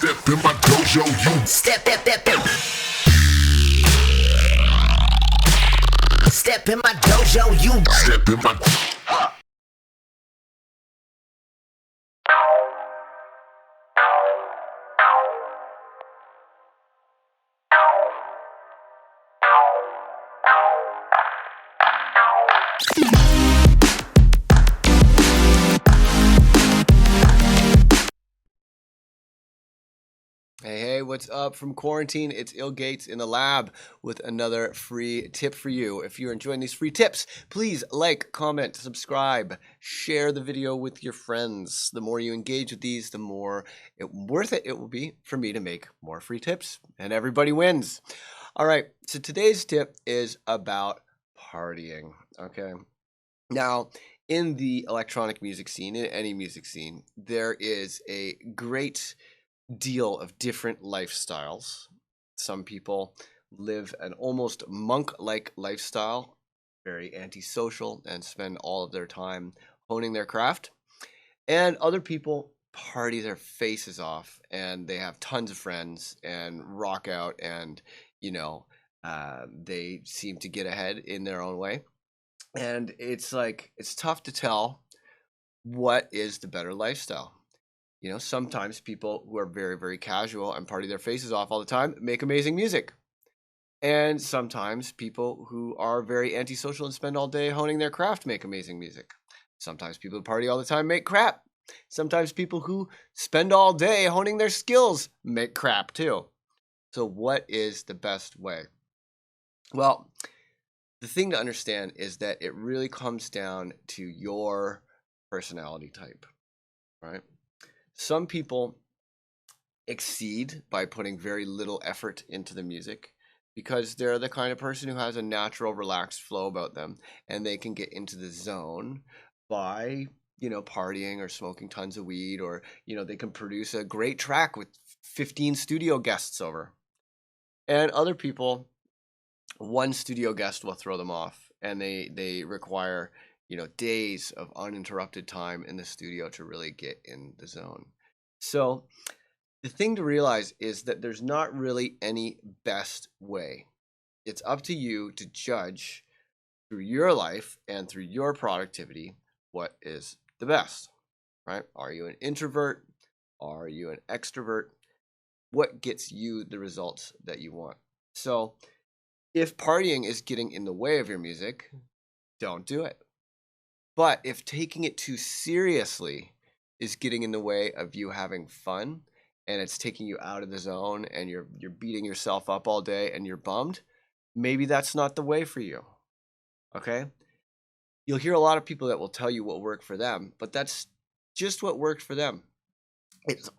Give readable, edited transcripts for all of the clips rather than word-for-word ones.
Step in my dojo, you Step in my dojo, you step in my Hey, what's up from quarantine? It's ill.gates in the lab with another free tip for you. If you're enjoying these free tips, please like, comment, subscribe, share the video with your friends. The more you engage with these, the more worth it will be for me to make more free tips, and everybody wins. All right, so today's tip is about partying, okay? Now, in the electronic music scene, in any music scene, there is a great deal of different lifestyles. Some people live an almost monk-like lifestyle, very antisocial, and spend all of their time honing their craft. And other people party their faces off, and they have tons of friends and rock out, and they seem to get ahead in their own way. And it's tough to tell what is the better lifestyle. Sometimes people who are very, very casual and party their faces off all the time make amazing music. And sometimes people who are very antisocial and spend all day honing their craft make amazing music. Sometimes people who party all the time make crap. Sometimes people who spend all day honing their skills make crap too. So what is the best way? Well, the thing to understand is that it really comes down to your personality type, right? Some people exceed by putting very little effort into the music because they're the kind of person who has a natural, relaxed flow about them, and they can get into the zone by, partying or smoking tons of weed, or, they can produce a great track with 15 studio guests over. And other people, one studio guest will throw them off, and they require days of uninterrupted time in the studio to really get in the zone. So the thing to realize is that there's not really any best way. It's up to you to judge through your life and through your productivity what is the best, right? Are you an introvert? Are you an extrovert? What gets you the results that you want? So if partying is getting in the way of your music, don't do it. But if taking it too seriously is getting in the way of you having fun, and it's taking you out of the zone, and you're beating yourself up all day and you're bummed, maybe that's not the way for you. Okay? You'll hear a lot of people that will tell you what worked for them, but that's just what worked for them. It's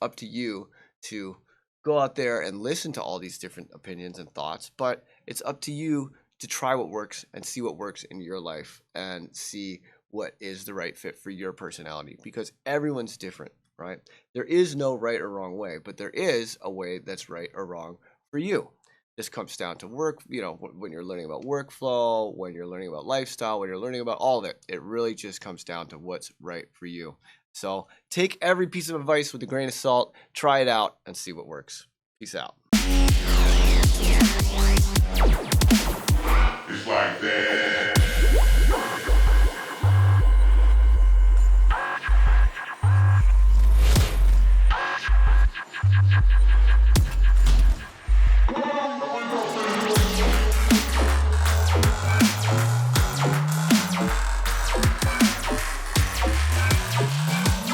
up to you to go out there and listen to all these different opinions and thoughts, but it's up to you to try what works and see what works in your life and see what is the right fit for your personality, because everyone's different, right? There is no right or wrong way, but there is a way that's right or wrong for you. This comes down to work, when you're learning about workflow, when you're learning about lifestyle, when you're learning about all of it, it really just comes down to what's right for you. So take every piece of advice with a grain of salt, try it out, and see what works. Peace out. it's like that.